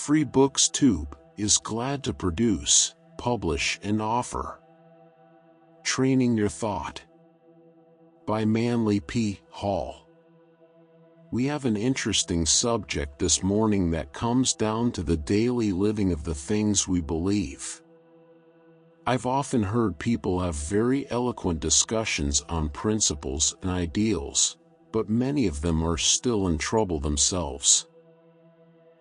Free Books Tube is glad to produce, publish and offer Training Your Thought by Manly P. Hall. We have an interesting subject this morning that comes down to the daily living of the things we believe. I've often heard people have very eloquent discussions on principles and ideals, but many of them are still in trouble themselves.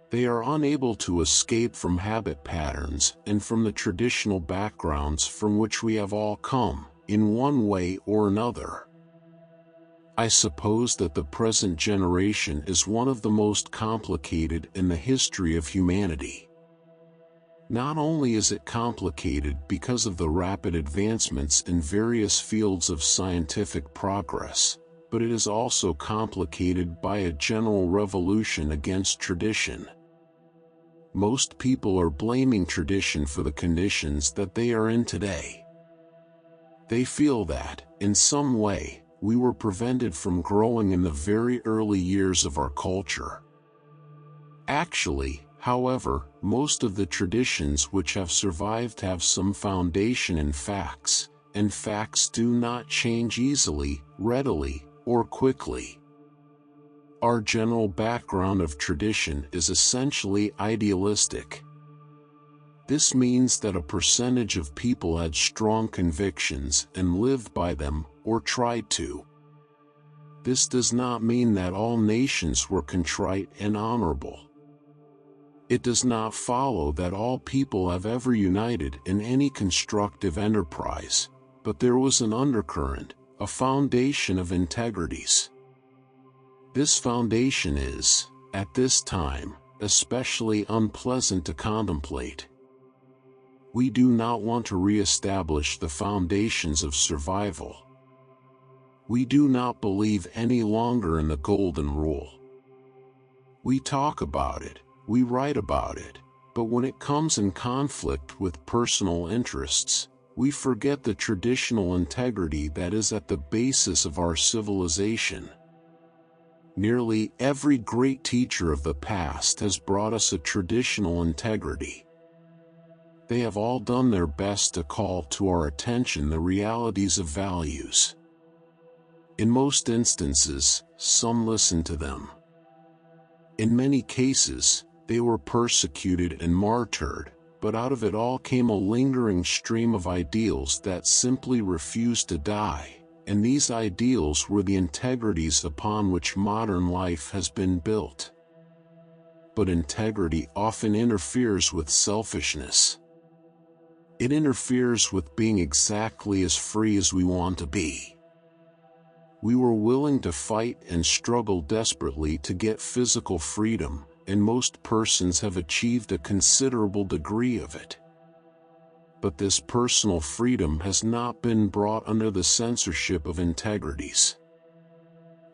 They are unable to escape from habit patterns and from the traditional backgrounds from which we have all come, in one way or another. I suppose that the present generation is one of the most complicated in the history of humanity. Not only is it complicated because of the rapid advancements in various fields of scientific progress, but it is also complicated by a general revolution against tradition. Most people are blaming tradition for the conditions that they are in today. They feel that, in some way, we were prevented from growing in the very early years of our culture. Actually, however, most of the traditions which have survived have some foundation in facts, and facts do not change easily, readily, or quickly. Our general background of tradition is essentially idealistic. This means that a percentage of people had strong convictions and lived by them, or tried to. This does not mean that all nations were contrite and honorable. It does not follow that all people have ever united in any constructive enterprise, but there was an undercurrent, a foundation of integrities. This foundation is, at this time, especially unpleasant to contemplate. We do not want to re-establish the foundations of survival. We do not believe any longer in the golden rule. We talk about it, we write about it, but when it comes in conflict with personal interests, we forget the traditional integrity that is at the basis of our civilization. Nearly every great teacher of the past has brought us a traditional integrity. They have all done their best to call to our attention the realities of values. In most instances, some listened to them. In many cases, they were persecuted and martyred, but out of it all came a lingering stream of ideals that simply refused to die, and these ideals were the integrities upon which modern life has been built. But integrity often interferes with selfishness. It interferes with being exactly as free as we want to be. We were willing to fight and struggle desperately to get physical freedom, and most persons have achieved a considerable degree of it. But this personal freedom has not been brought under the censorship of integrities.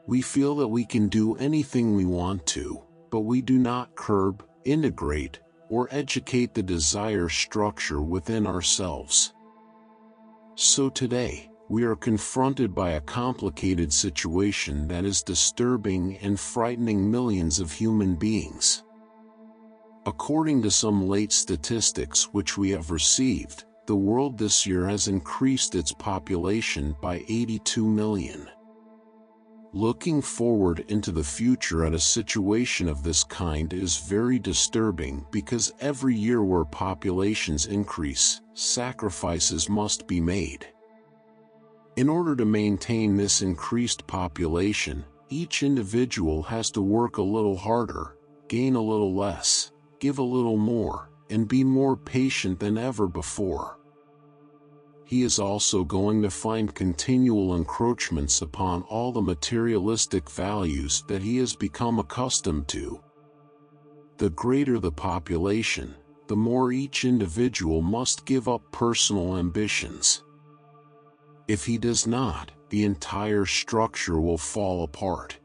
We feel that we can do anything we want to, but we do not curb, integrate, or educate the desired structure within ourselves. So today, we are confronted by a complicated situation that is disturbing and frightening millions of human beings. According to some late statistics which we have received, the world this year has increased its population by 82 million. Looking forward into the future at a situation of this kind is very disturbing because every year where populations increase, sacrifices must be made. In order to maintain this increased population, each individual has to work a little harder, gain a little less, give a little more, and be more patient than ever before. He is also going to find continual encroachments upon all the materialistic values that he has become accustomed to. The greater the population, the more each individual must give up personal ambitions. If he does not, the entire structure will fall apart.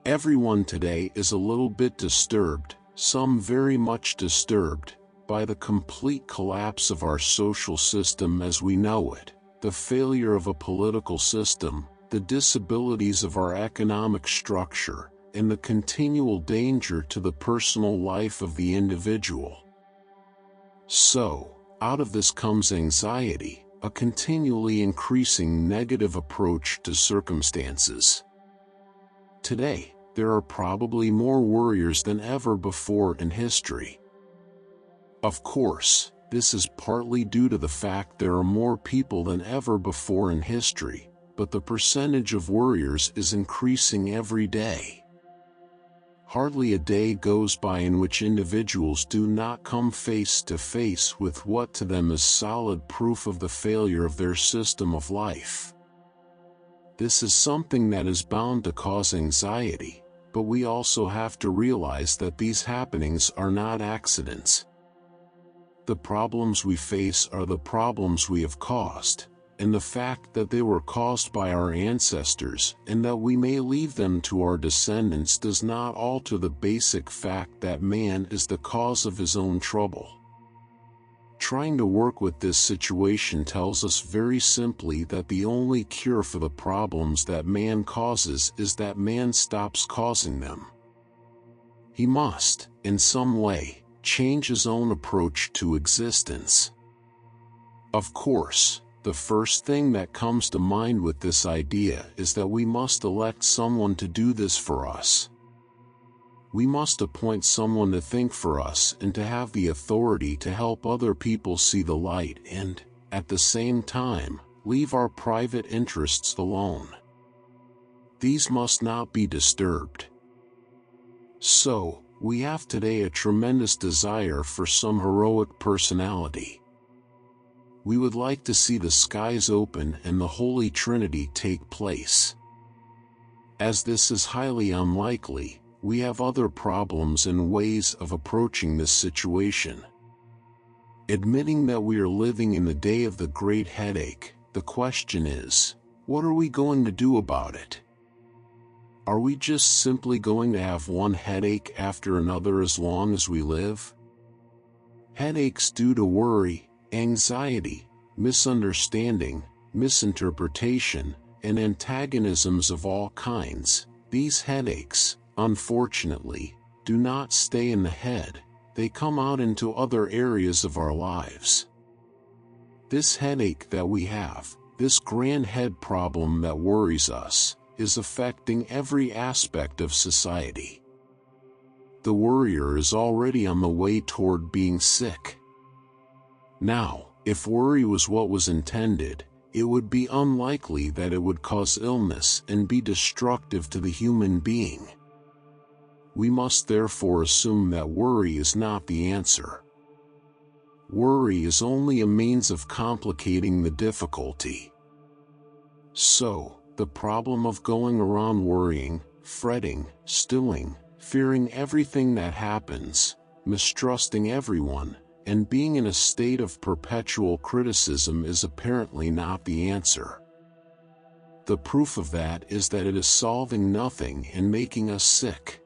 Everyone today is a little bit disturbed, some very much disturbed, by the complete collapse of our social system as we know it, the failure of a political system, the disabilities of our economic structure, and the continual danger to the personal life of the individual. So, out of this comes anxiety, a continually increasing negative approach to circumstances. Today, there are probably more worriers than ever before in history. Of course, this is partly due to the fact there are more people than ever before in history, but the percentage of worriers is increasing every day. Hardly a day goes by in which individuals do not come face to face with what to them is solid proof of the failure of their system of life. This is something that is bound to cause anxiety, but we also have to realize that these happenings are not accidents. The problems we face are the problems we have caused, and the fact that they were caused by our ancestors and that we may leave them to our descendants does not alter the basic fact that man is the cause of his own trouble. Trying to work with this situation tells us very simply that the only cure for the problems that man causes is that man stops causing them. He must, in some way, change his own approach to existence. Of course, the first thing that comes to mind with this idea is that we must elect someone to do this for us. We must appoint someone to think for us and to have the authority to help other people see the light and, at the same time, leave our private interests alone. These must not be disturbed. So, we have today a tremendous desire for some heroic personality. We would like to see the skies open and the Holy Trinity take place. As this is highly unlikely, we have other problems and ways of approaching this situation. Admitting that we are living in the day of the great headache, the question is, what are we going to do about it? Are we just simply going to have one headache after another as long as we live? Headaches due to worry, anxiety, misunderstanding, misinterpretation, and antagonisms of all kinds. These headaches, unfortunately, do not stay in the head, they come out into other areas of our lives. This headache that we have, this grand head problem that worries us, is affecting every aspect of society. The worrier is already on the way toward being sick. Now, if worry was what was intended, it would be unlikely that it would cause illness and be destructive to the human being. We must therefore assume that worry is not the answer. Worry is only a means of complicating the difficulty. So, the problem of going around worrying, fretting, stewing, fearing everything that happens, mistrusting everyone, and being in a state of perpetual criticism is apparently not the answer. The proof of that is that it is solving nothing and making us sick.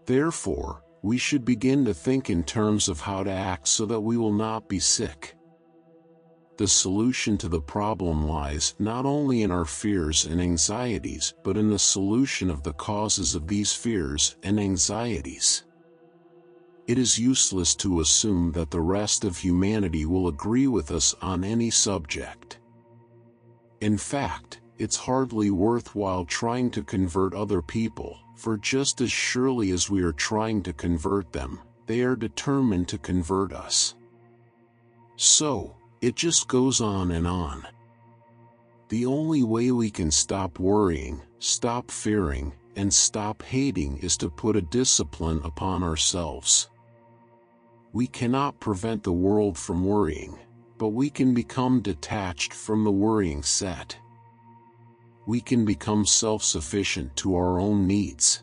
Therefore, we should begin to think in terms of how to act so that we will not be sick. The solution to the problem lies not only in our fears and anxieties but in the solution of the causes of these fears and anxieties. It is useless to assume that the rest of humanity will agree with us on any subject. In fact, it's hardly worthwhile trying to convert other people, for just as surely as we are trying to convert them, they are determined to convert us. So, it just goes on and on. The only way we can stop worrying, stop fearing, and stop hating is to put a discipline upon ourselves. We cannot prevent the world from worrying, but we can become detached from the worrying set. We can become self-sufficient to our own needs.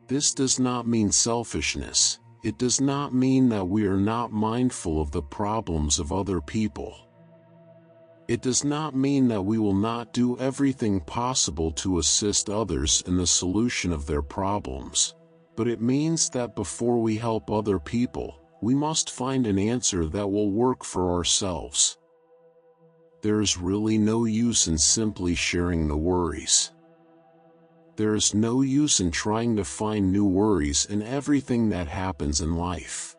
This does not mean selfishness. It does not mean that we are not mindful of the problems of other people. It does not mean that we will not do everything possible to assist others in the solution of their problems, but it means that before we help other people, we must find an answer that will work for ourselves. There is really no use in simply sharing the worries. there is no use in trying to find new worries in everything that happens in life.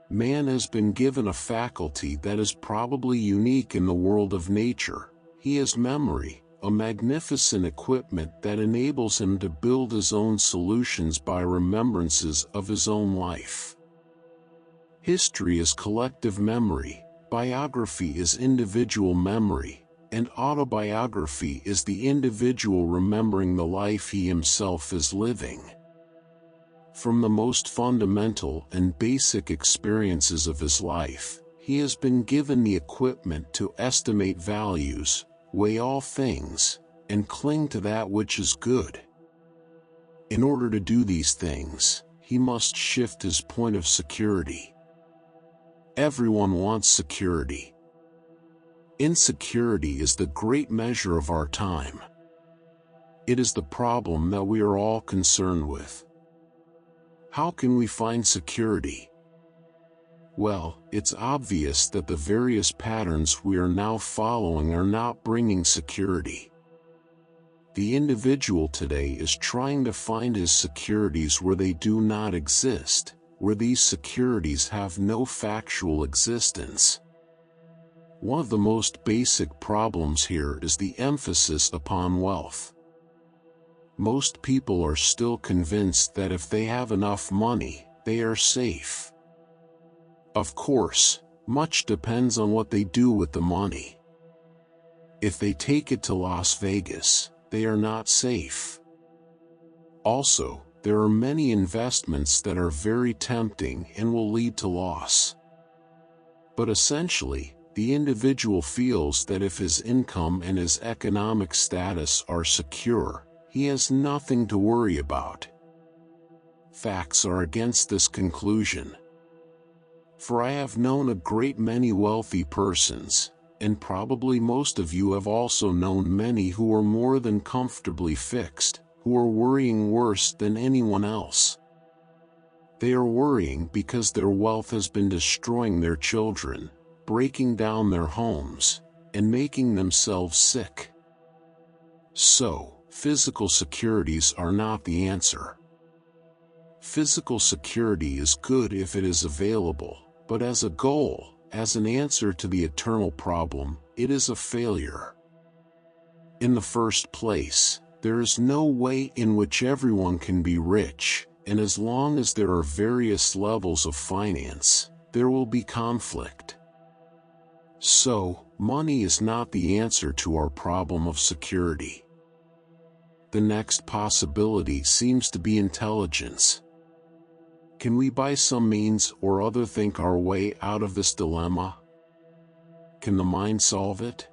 Man has been given a faculty that is probably unique in the world of nature. He has memory, a magnificent equipment that enables him to build his own solutions by remembrances of his own life. History is collective memory, biography is individual memory, and autobiography is the individual remembering the life he himself is living. From the most fundamental and basic experiences of his life, he has been given the equipment to estimate values, weigh all things, and cling to that which is good. In order to do these things, he must shift his point of security. Everyone wants security. Insecurity is the great measure of our time. It is the problem that we are all concerned with. How can we find security? Well, it's obvious that the various patterns we are now following are not bringing security. The individual today is trying to find his securities where they do not exist, where these securities have no factual existence. One of the most basic problems here is the emphasis upon wealth. Most people are still convinced that if they have enough money, they are safe. Of course, much depends on what they do with the money. If they take it to Las Vegas, they are not safe. Also, there are many investments that are very tempting and will lead to loss. But essentially, the individual feels that if his income and his economic status are secure, he has nothing to worry about. Facts are against this conclusion. For I have known a great many wealthy persons, and probably most of you have also known many who are more than comfortably fixed, who are worrying worse than anyone else. They are worrying because their wealth has been destroying their children, breaking down their homes, and making themselves sick. So, physical securities are not the answer. Physical security is good if it is available, but as a goal, as an answer to the eternal problem, it is a failure. In the first place, there is no way in which everyone can be rich, and as long as there are various levels of finance, there will be conflict. So, money is not the answer to our problem of security. The next possibility seems to be intelligence. Can we by some means or other think our way out of this dilemma? Can the mind solve it?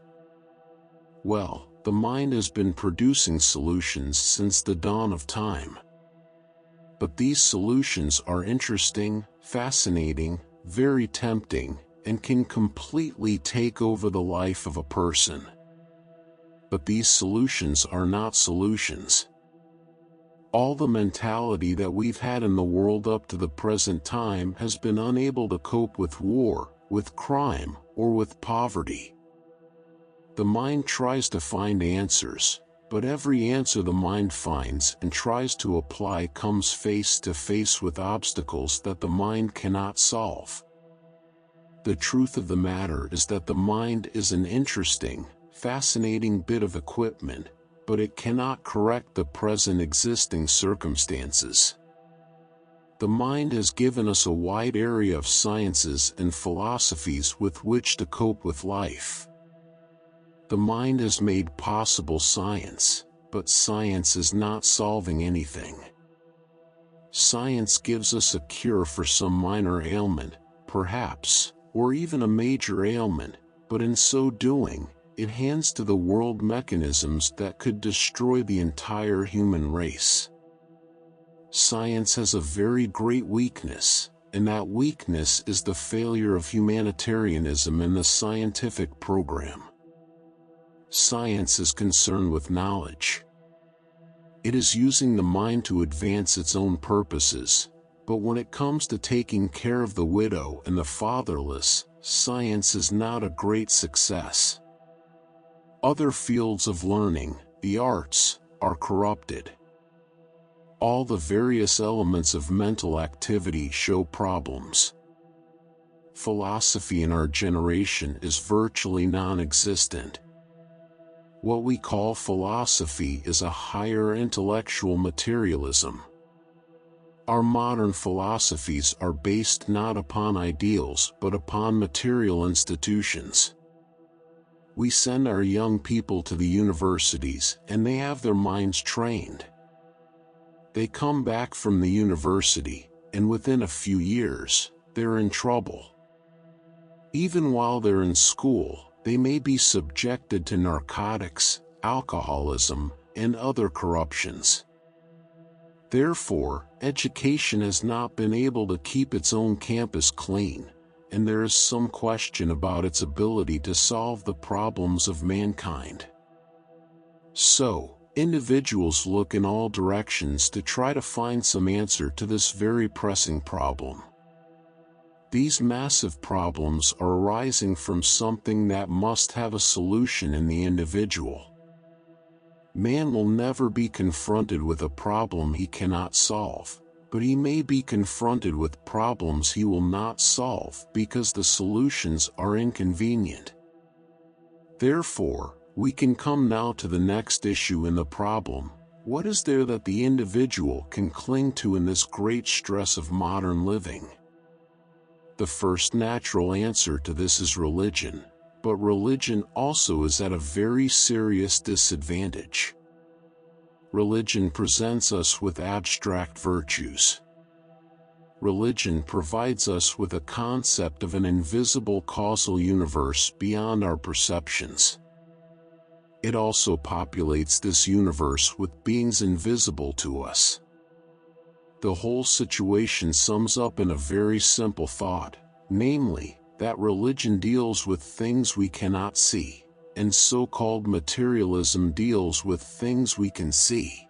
Well, the mind has been producing solutions since the dawn of time. But these solutions are interesting, fascinating, very tempting, and can completely take over the life of a person. But these solutions are not solutions. All the mentality that we've had in the world up to the present time has been unable to cope with war, with crime, or with poverty. The mind tries to find answers, but every answer the mind finds and tries to apply comes face to face with obstacles that the mind cannot solve. The truth of the matter is that the mind is an interesting, fascinating bit of equipment, but it cannot correct the present existing circumstances. The mind has given us a wide area of sciences and philosophies with which to cope with life. The mind has made possible science, but science is not solving anything. Science gives us a cure for some minor ailment, perhaps, or even a major ailment, but in so doing, it hands to the world mechanisms that could destroy the entire human race. Science has a very great weakness, and that weakness is the failure of humanitarianism in the scientific program. Science is concerned with knowledge. It is using the mind to advance its own purposes, but when it comes to taking care of the widow and the fatherless, science is not a great success. Other fields of learning, the arts, are corrupted. All the various elements of mental activity show problems. Philosophy in our generation is virtually non-existent. What we call philosophy is a higher intellectual materialism. Our modern philosophies are based not upon ideals but upon material institutions. We send our young people to the universities and they have their minds trained. They come back from the university, and within a few years, they're in trouble. Even while they're in school, they may be subjected to narcotics, alcoholism, and other corruptions. Therefore, education has not been able to keep its own campus clean, and there is some question about its ability to solve the problems of mankind. So, individuals look in all directions to try to find some answer to this very pressing problem. These massive problems are arising from something that must have a solution in the individual. Man will never be confronted with a problem he cannot solve, but he may be confronted with problems he will not solve because the solutions are inconvenient. Therefore, we can come now to the next issue in the problem. What is there that the individual can cling to in this great stress of modern living? The first natural answer to this is religion, but religion also is at a very serious disadvantage. Religion presents us with abstract virtues. Religion provides us with a concept of an invisible causal universe beyond our perceptions. It also populates this universe with beings invisible to us. The whole situation sums up in a very simple thought, namely, that religion deals with things we cannot see, and so-called materialism deals with things we can see.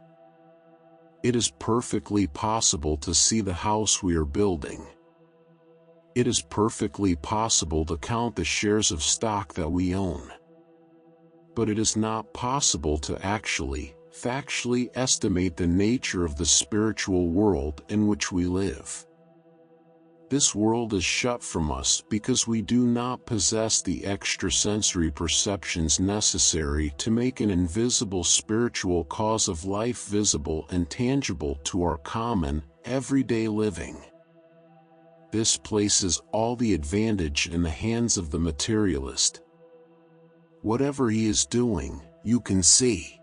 It is perfectly possible to see the house we are building. It is perfectly possible to count the shares of stock that we own. But it is not possible to actually, factually estimate the nature of the spiritual world in which we live. This world is shut from us because we do not possess the extrasensory perceptions necessary to make an invisible spiritual cause of life visible and tangible to our common, everyday living. This places all the advantage in the hands of the materialist. Whatever he is doing, you can see.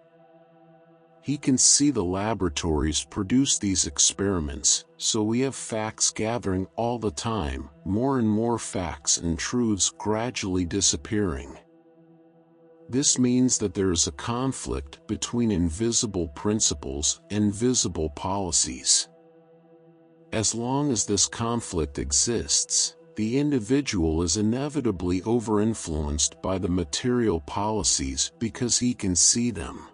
He can see the laboratories produce these experiments, so we have facts gathering all the time, more and more facts and truths gradually disappearing. This means that there is a conflict between invisible principles and visible policies. As long as this conflict exists, the individual is inevitably over-influenced by the material policies because he can see them.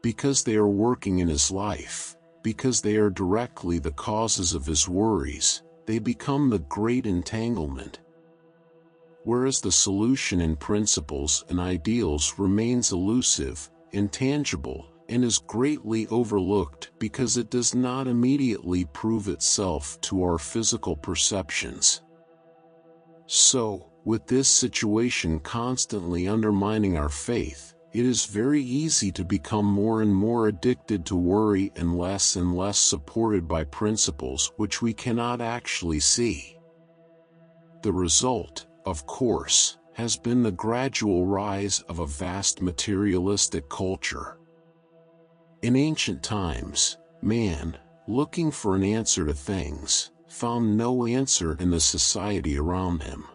Because they are working in his life, because they are directly the causes of his worries, they become the great entanglement. Whereas the solution in principles and ideals remains elusive, intangible, and is greatly overlooked because it does not immediately prove itself to our physical perceptions. So, with this situation constantly undermining our faith, it is very easy to become more and more addicted to worry and less supported by principles which we cannot actually see. The result, of course, has been the gradual rise of a vast materialistic culture. In ancient times, man, looking for an answer to things, found no answer in the society around him.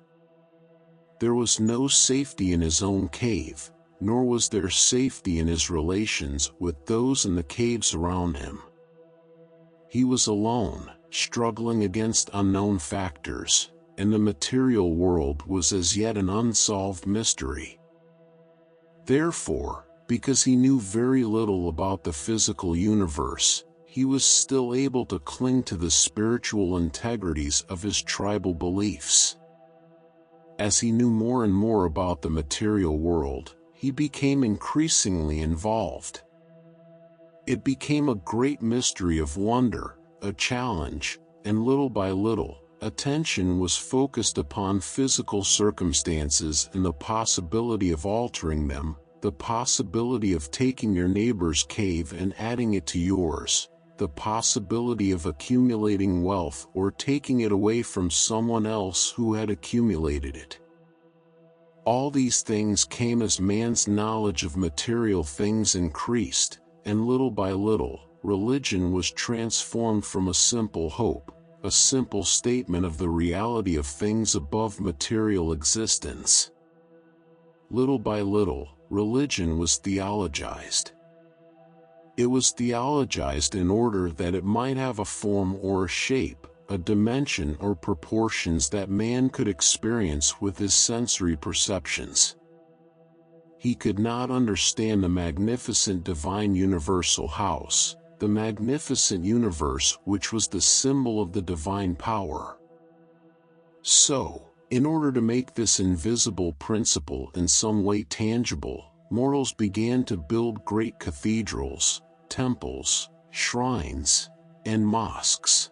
There was no safety in his own cave, nor was there safety in his relations with those in the caves around him. He was alone, struggling against unknown factors, and the material world was as yet an unsolved mystery. Therefore, because he knew very little about the physical universe, he was still able to cling to the spiritual integrities of his tribal beliefs. As he knew more and more about the material world, he became increasingly involved. It became a great mystery of wonder, a challenge, and little by little, attention was focused upon physical circumstances and the possibility of altering them, the possibility of taking your neighbor's cave and adding it to yours, the possibility of accumulating wealth or taking it away from someone else who had accumulated it. All these things came as man's knowledge of material things increased, and little by little, religion was transformed from a simple hope, a simple statement of the reality of things above material existence. Little by little, religion was theologized. It was theologized in order that it might have a form or a shape, a dimension or proportions that man could experience with his sensory perceptions. He could not understand the magnificent divine universal house, the magnificent universe which was the symbol of the divine power. So, in order to make this invisible principle in some way tangible, mortals began to build great cathedrals, temples, shrines, and mosques.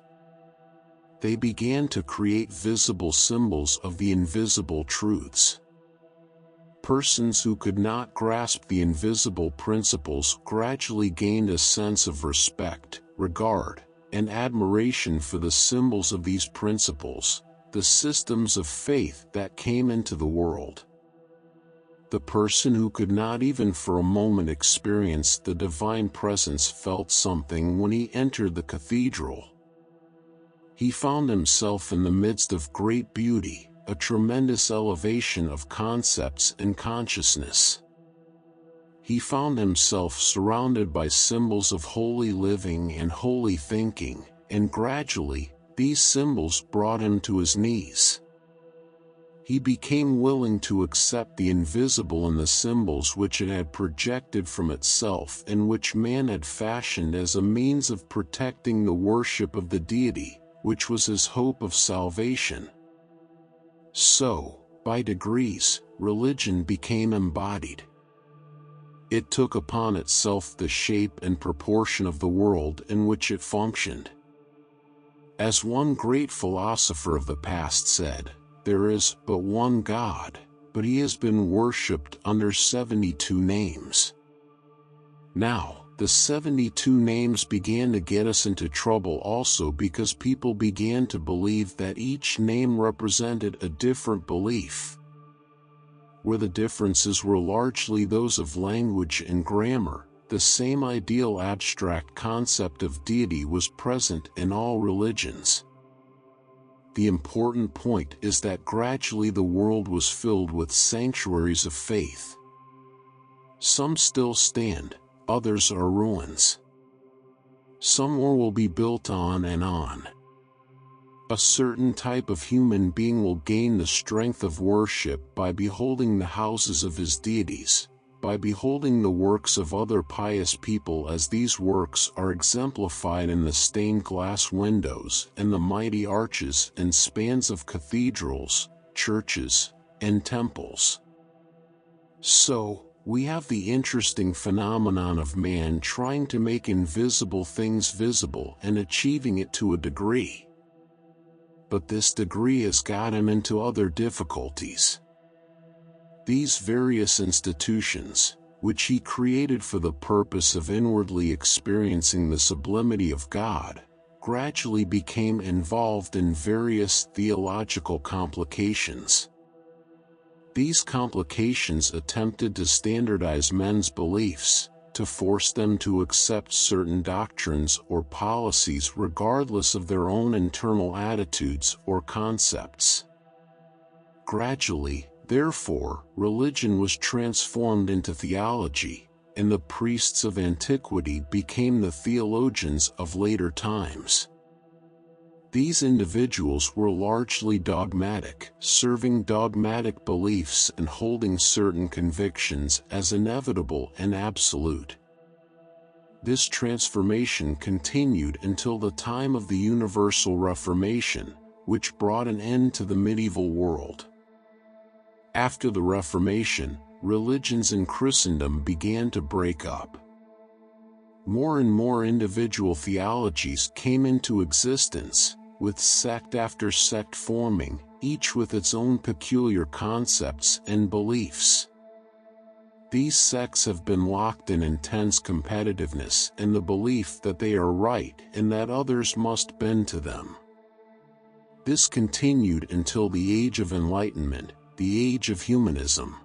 They began to create visible symbols of the invisible truths. Persons who could not grasp the invisible principles gradually gained a sense of respect, regard, and admiration for the symbols of these principles, the systems of faith that came into the world. The person who could not even for a moment experience the divine presence felt something when he entered the cathedral. He found himself in the midst of great beauty, a tremendous elevation of concepts and consciousness. He found himself surrounded by symbols of holy living and holy thinking, and gradually, these symbols brought him to his knees. He became willing to accept the invisible in the symbols which it had projected from itself and which man had fashioned as a means of protecting the worship of the deity, which was his hope of salvation. So, by degrees, religion became embodied. It took upon itself the shape and proportion of the world in which it functioned. As one great philosopher of the past said, there is but one God, but he has been worshipped under 72 names. Now, the 72 names began to get us into trouble also because people began to believe that each name represented a different belief. Where the differences were largely those of language and grammar, the same ideal abstract concept of deity was present in all religions. The important point is that gradually the world was filled with sanctuaries of faith. Some still stand, others are ruins. Some more will be built on and on. A certain type of human being will gain the strength of worship by beholding the houses of his deities, by beholding the works of other pious people as these works are exemplified in the stained glass windows and the mighty arches and spans of cathedrals, churches, and temples. So, we have the interesting phenomenon of man trying to make invisible things visible and achieving it to a degree. But this degree has got him into other difficulties. These various institutions, which he created for the purpose of inwardly experiencing the sublimity of God, gradually became involved in various theological complications. These complications attempted to standardize men's beliefs, to force them to accept certain doctrines or policies regardless of their own internal attitudes or concepts. Gradually, therefore, religion was transformed into theology, and the priests of antiquity became the theologians of later times. These individuals were largely dogmatic, serving dogmatic beliefs and holding certain convictions as inevitable and absolute. This transformation continued until the time of the Universal Reformation, which brought an end to the medieval world. After the Reformation, religions in Christendom began to break up. more and more individual theologies came into existence, with sect after sect forming, each with its own peculiar concepts and beliefs. These sects have been locked in intense competitiveness and the belief that they are right and that others must bend to them. This continued until the Age of Enlightenment, the Age of Humanism.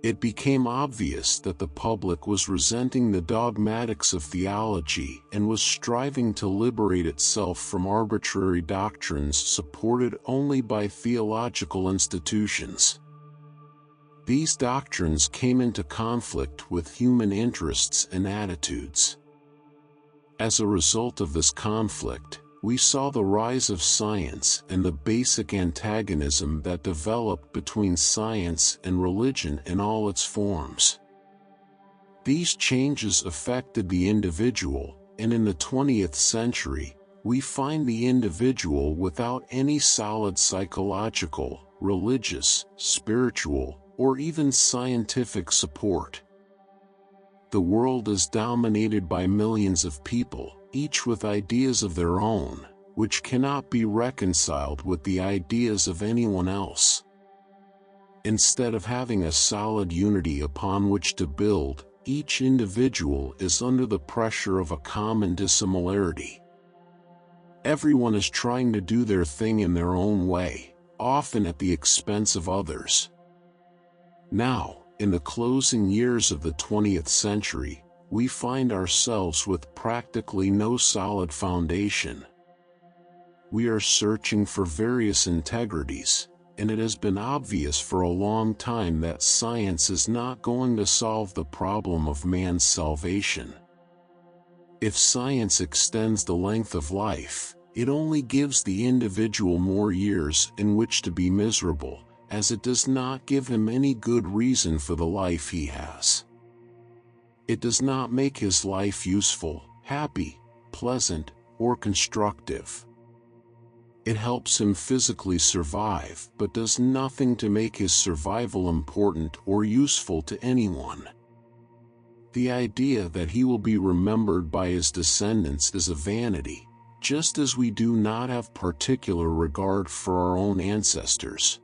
It became obvious that the public was resenting the dogmatics of theology and was striving to liberate itself from arbitrary doctrines supported only by theological institutions. These doctrines came into conflict with human interests and attitudes. As a result of this conflict, we saw the rise of science and the basic antagonism that developed between science and religion in all its forms. These changes affected the individual, and in the 20th century, we find the individual without any solid psychological, religious, spiritual, or even scientific support. The world is dominated by millions of people, each with ideas of their own, which cannot be reconciled with the ideas of anyone else. Instead of having a solid unity upon which to build, each individual is under the pressure of a common dissimilarity. Everyone is trying to do their thing in their own way, often at the expense of others. Now, in the closing years of the 20th century, we find ourselves with practically no solid foundation. We are searching for various integrities, and it has been obvious for a long time that science is not going to solve the problem of man's salvation. If science extends the length of life, it only gives the individual more years in which to be miserable, as it does not give him any good reason for the life he has. It does not make his life useful, happy, pleasant, or constructive. It helps him physically survive but does nothing to make his survival important or useful to anyone. The idea that he will be remembered by his descendants is a vanity, just as we do not have particular regard for our own ancestors.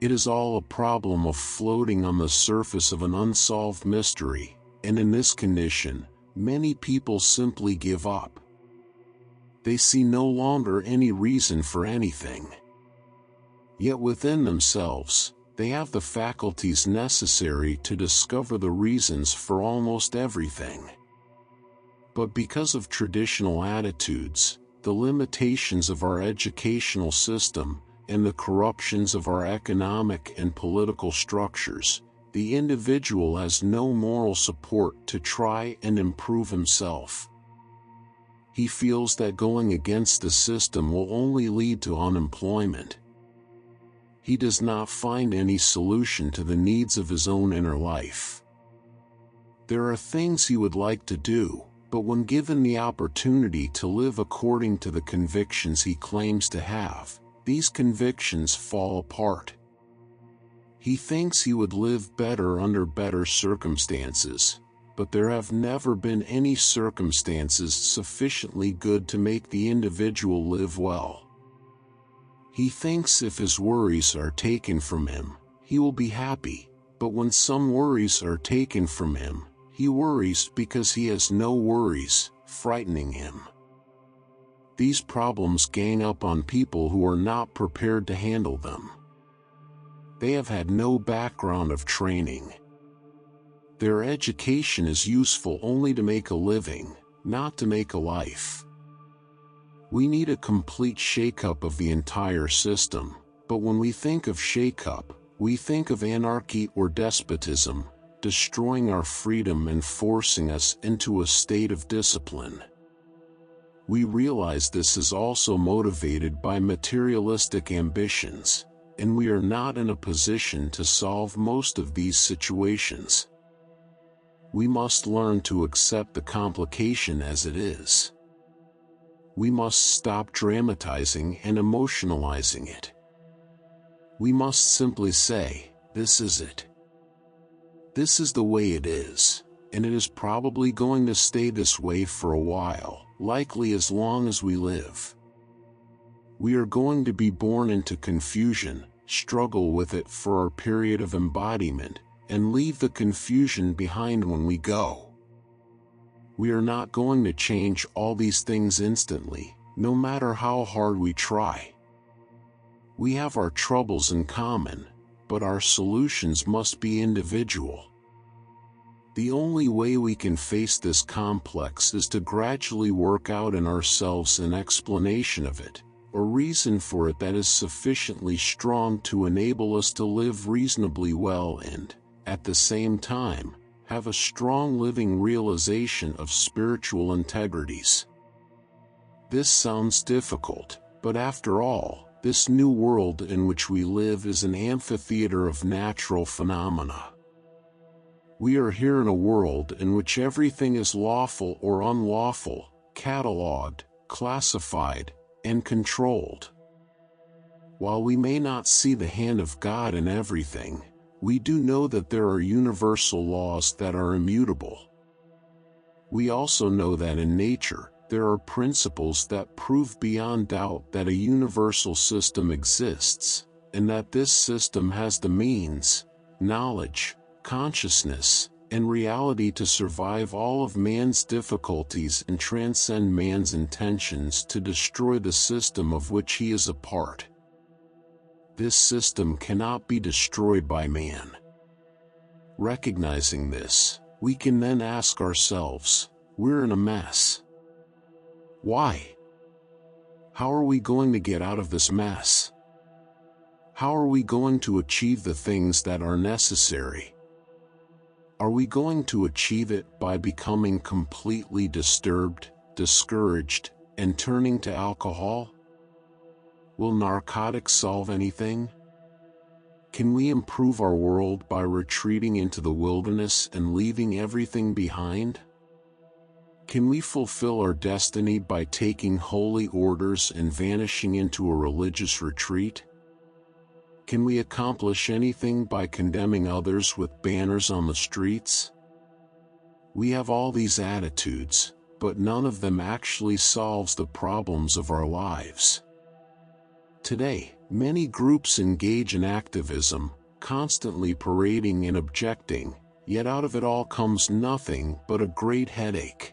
It is all a problem of floating on the surface of an unsolved mystery, and in this condition, many people simply give up. They see no longer any reason for anything. Yet within themselves, they have the faculties necessary to discover the reasons for almost everything. But because of traditional attitudes, the limitations of our educational system, and the corruptions of our economic and political structures, the individual has no moral support to try and improve himself. He feels that going against the system will only lead to unemployment. He does not find any solution to the needs of his own inner life. There are things he would like to do, but when given the opportunity to live according to the convictions he claims to have, these convictions fall apart. He thinks he would live better under better circumstances, but there have never been any circumstances sufficiently good to make the individual live well. He thinks if his worries are taken from him, he will be happy, but when some worries are taken from him, he worries because he has no worries, frightening him. These problems gang up on people who are not prepared to handle them. They have had no background of training. Their education is useful only to make a living, not to make a life. We need a complete shake-up of the entire system, but when we think of shake-up, we think of anarchy or despotism, destroying our freedom and forcing us into a state of discipline. We realize this is also motivated by materialistic ambitions, and we are not in a position to solve most of these situations. We must learn to accept the complication as it is. We must stop dramatizing and emotionalizing it. We must simply say, "This is it. This is the way it is," and it is probably going to stay this way for a while, likely as long as we live. We are going to be born into confusion, struggle with it for our period of embodiment, and leave the confusion behind when we go. We are not going to change all these things instantly, no matter how hard we try. We have our troubles in common, but our solutions must be individual. The only way we can face this complex is to gradually work out in ourselves an explanation of it, or reason for it that is sufficiently strong to enable us to live reasonably well and, at the same time, have a strong living realization of spiritual integrities. This sounds difficult, but after all, this new world in which we live is an amphitheater of natural phenomena. We are here in a world in which everything is lawful or unlawful, catalogued, classified, and controlled. While we may not see the hand of God in everything, we do know that there are universal laws that are immutable. We also know that in nature, there are principles that prove beyond doubt that a universal system exists, and that this system has the means, knowledge, consciousness, and reality to survive all of man's difficulties and transcend man's intentions to destroy the system of which he is a part. This system cannot be destroyed by man. Recognizing this, we can then ask ourselves, we're in a mess. Why? How are we going to get out of this mess? How are we going to achieve the things that are necessary? Are we going to achieve it by becoming completely disturbed, discouraged, and turning to alcohol? Will narcotics solve anything? Can we improve our world by retreating into the wilderness and leaving everything behind? Can we fulfill our destiny by taking holy orders and vanishing into a religious retreat? Can we accomplish anything by condemning others with banners on the streets? We have all these attitudes, but none of them actually solves the problems of our lives. Today, many groups engage in activism, constantly parading and objecting, yet out of it all comes nothing but a great headache.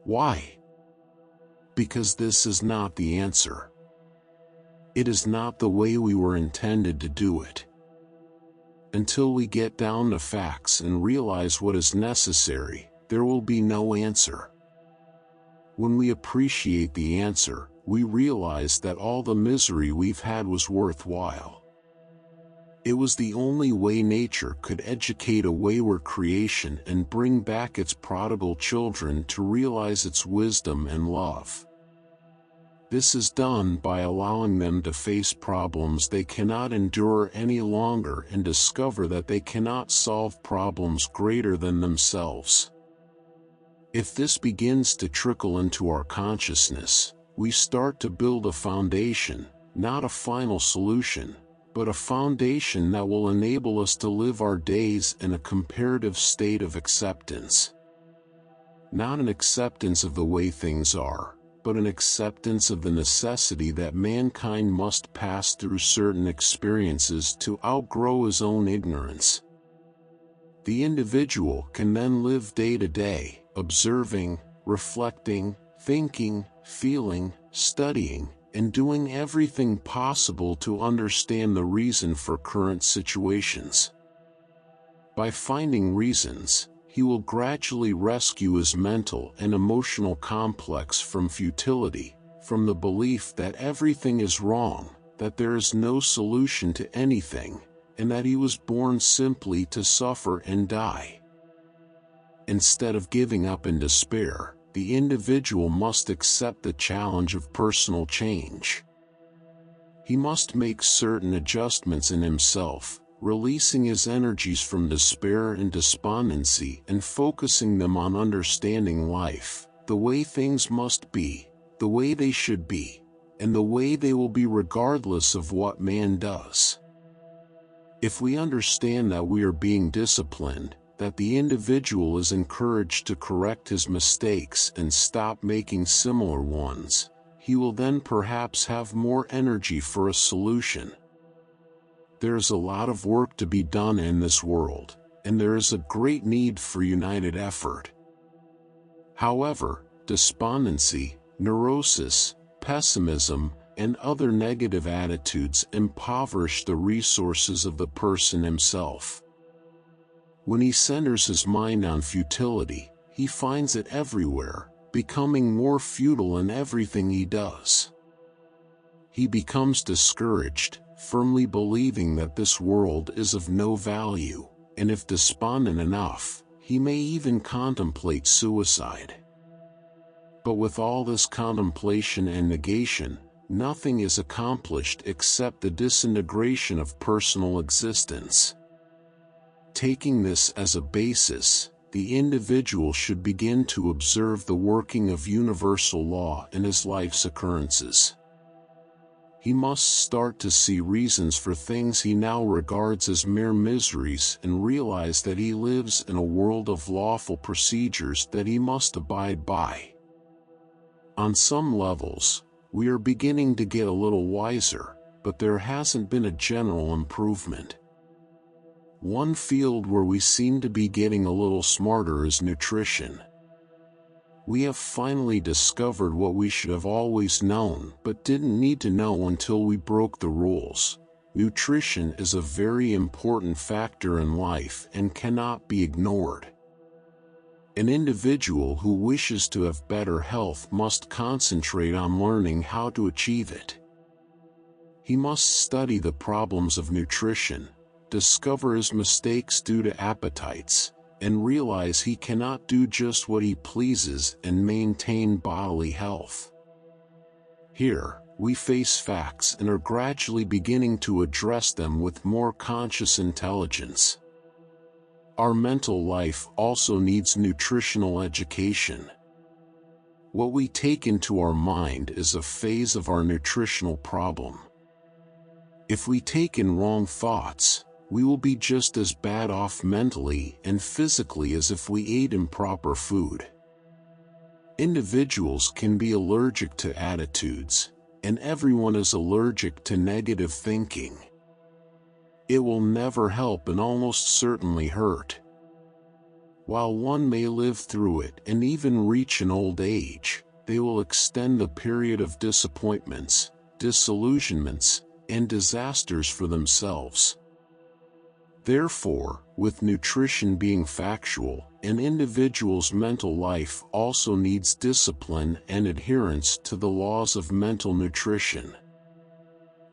Why? Because this is not the answer. It is not the way we were intended to do it. Until we get down to facts and realize what is necessary, there will be no answer. When we appreciate the answer, we realize that all the misery we've had was worthwhile. It was the only way nature could educate a wayward creation and bring back its prodigal children to realize its wisdom and love. This is done by allowing them to face problems they cannot endure any longer and discover that they cannot solve problems greater than themselves. If this begins to trickle into our consciousness, we start to build a foundation, not a final solution, but a foundation that will enable us to live our days in a comparative state of acceptance. Not an acceptance of the way things are, but an acceptance of the necessity that mankind must pass through certain experiences to outgrow his own ignorance. The individual can then live day to day, observing, reflecting, thinking, feeling, studying, and doing everything possible to understand the reason for current situations. By finding reasons, he will gradually rescue his mental and emotional complex from futility, from the belief that everything is wrong, that there is no solution to anything, and that he was born simply to suffer and die. Instead of giving up in despair, the individual must accept the challenge of personal change. He must make certain adjustments in himself, releasing his energies from despair and despondency and focusing them on understanding life, the way things must be, the way they should be, and the way they will be regardless of what man does. If we understand that we are being disciplined, that the individual is encouraged to correct his mistakes and stop making similar ones, he will then perhaps have more energy for a solution. There's a lot of work to be done in this world, and there is a great need for united effort. However, despondency, neurosis, pessimism, and other negative attitudes impoverish the resources of the person himself. When he centers his mind on futility, he finds it everywhere, becoming more futile in everything he does. He becomes discouraged, firmly believing that this world is of no value, and if despondent enough, he may even contemplate suicide. But with all this contemplation and negation, nothing is accomplished except the disintegration of personal existence. Taking this as a basis, the individual should begin to observe the working of universal law in his life's occurrences. He must start to see reasons for things he now regards as mere miseries and realize that he lives in a world of lawful procedures that he must abide by. On some levels, we are beginning to get a little wiser, but there hasn't been a general improvement. One field where we seem to be getting a little smarter is nutrition. We have finally discovered what we should have always known but didn't need to know until we broke the rules. Nutrition is a very important factor in life and cannot be ignored. An individual who wishes to have better health must concentrate on learning how to achieve it. He must study the problems of nutrition, discover his mistakes due to appetites, and realize he cannot do just what he pleases and maintain bodily health. Here, we face facts and are gradually beginning to address them with more conscious intelligence. Our mental life also needs nutritional education. What we take into our mind is a phase of our nutritional problem. If we take in wrong thoughts, we will be just as bad off mentally and physically as if we ate improper food. Individuals can be allergic to attitudes, and everyone is allergic to negative thinking. It will never help and almost certainly hurt. While one may live through it and even reach an old age, they will extend the period of disappointments, disillusionments, and disasters for themselves. Therefore, with nutrition being factual, an individual's mental life also needs discipline and adherence to the laws of mental nutrition.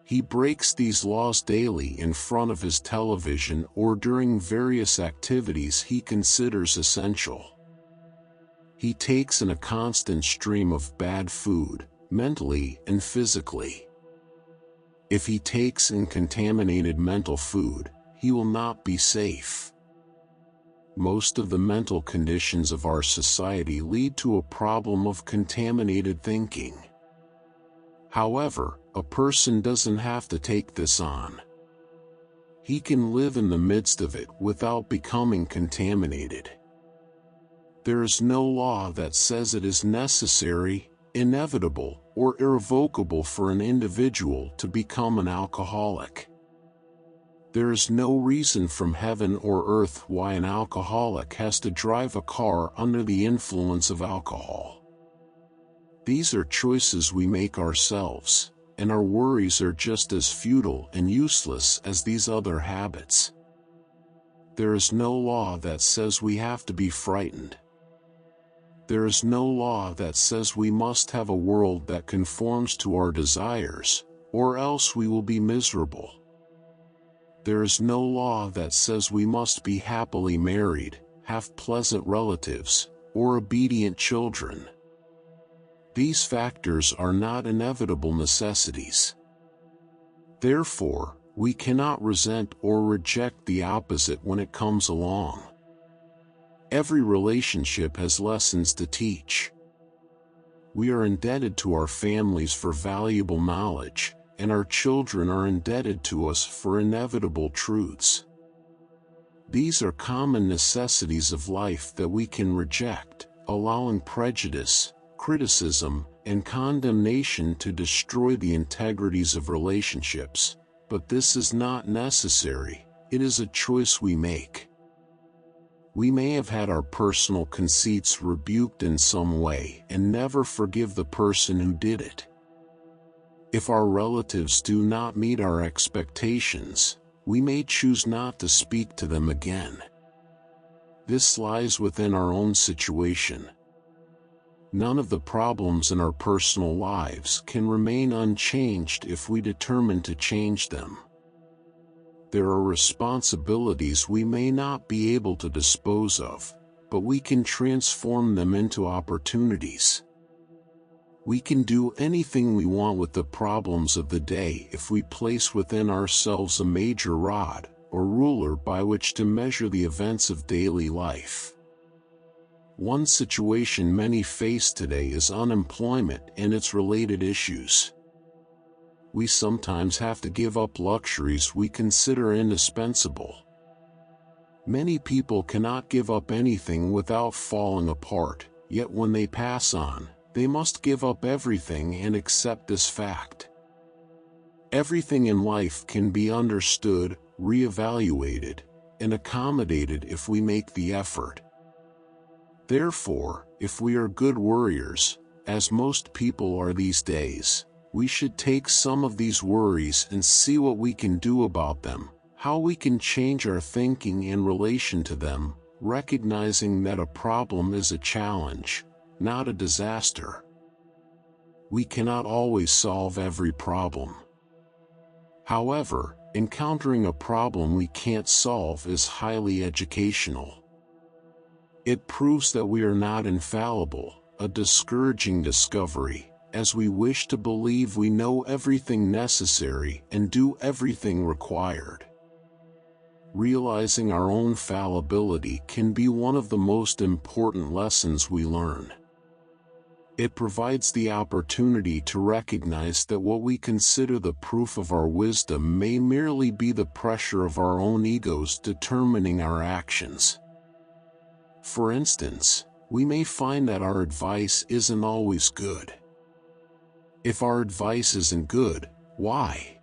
He breaks these laws daily in front of his television or during various activities he considers essential. He takes in a constant stream of bad food, mentally and physically. If he takes in contaminated mental food, he will not be safe. Most of the mental conditions of our society lead to a problem of contaminated thinking. However, a person doesn't have to take this on. He can live in the midst of it without becoming contaminated. There is no law that says it is necessary, inevitable, or irrevocable for an individual to become an alcoholic. There is no reason from heaven or earth why an alcoholic has to drive a car under the influence of alcohol. These are choices we make ourselves, and our worries are just as futile and useless as these other habits. There is no law that says we have to be frightened. There is no law that says we must have a world that conforms to our desires, or else we will be miserable. There is no law that says we must be happily married, have pleasant relatives, or obedient children. These factors are not inevitable necessities. Therefore, we cannot resent or reject the opposite when it comes along. Every relationship has lessons to teach. We are indebted to our families for valuable knowledge, and our children are indebted to us for inevitable truths. These are common necessities of life that we can reject, allowing prejudice, criticism, and condemnation to destroy the integrities of relationships. But this is not necessary, it is a choice we make. We may have had our personal conceits rebuked in some way and never forgive the person who did it. If our relatives do not meet our expectations, we may choose not to speak to them again. This lies within our own situation. None of the problems in our personal lives can remain unchanged if we determine to change them. There are responsibilities we may not be able to dispose of, but we can transform them into opportunities. We can do anything we want with the problems of the day if we place within ourselves a major rod, or ruler by which to measure the events of daily life. One situation many face today is unemployment and its related issues. We sometimes have to give up luxuries we consider indispensable. Many people cannot give up anything without falling apart, yet when they pass on, they must give up everything and accept this fact. Everything in life can be understood, reevaluated, and accommodated if we make the effort. Therefore, if we are good worriers, as most people are these days, we should take some of these worries and see what we can do about them, how we can change our thinking in relation to them, recognizing that a problem is a challenge, not a disaster. We cannot always solve every problem. However, encountering a problem we can't solve is highly educational. It proves that we are not infallible, a discouraging discovery, as we wish to believe we know everything necessary and do everything required. Realizing our own fallibility can be one of the most important lessons we learn. It provides the opportunity to recognize that what we consider the proof of our wisdom may merely be the pressure of our own egos determining our actions. For instance, we may find that our advice isn't always good. If our advice isn't good, why?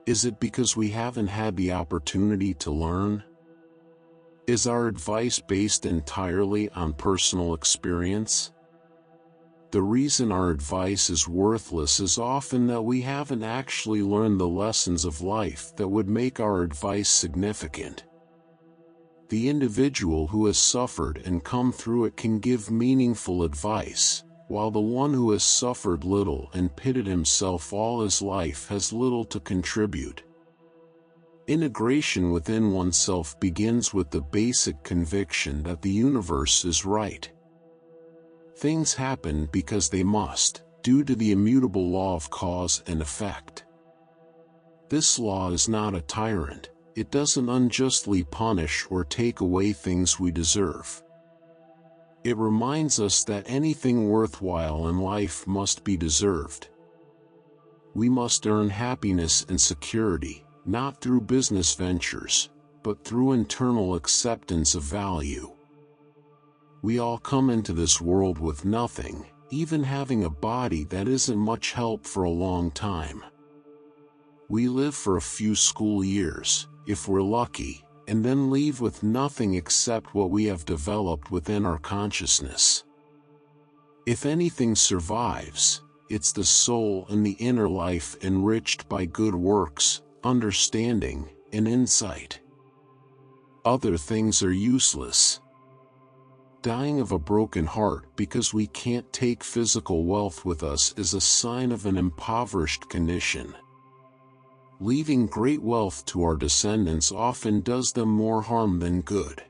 Is it because we haven't had the opportunity to learn? Is our advice based entirely on personal experience? The reason our advice is worthless is often that we haven't actually learned the lessons of life that would make our advice significant. The individual who has suffered and come through it can give meaningful advice, while the one who has suffered little and pitted himself all his life has little to contribute. Integration within oneself begins with the basic conviction that the universe is right. Things happen because they must, due to the immutable law of cause and effect. This law is not a tyrant, it doesn't unjustly punish or take away things we deserve. It reminds us that anything worthwhile in life must be deserved. We must earn happiness and security, not through business ventures, but through internal acceptance of value. We all come into this world with nothing, even having a body that isn't much help for a long time. We live for a few school years, if we're lucky, and then leave with nothing except what we have developed within our consciousness. If anything survives, it's the soul and the inner life enriched by good works, understanding, and insight. Other things are useless. Dying of a broken heart because we can't take physical wealth with us is a sign of an impoverished condition. Leaving great wealth to our descendants often does them more harm than good.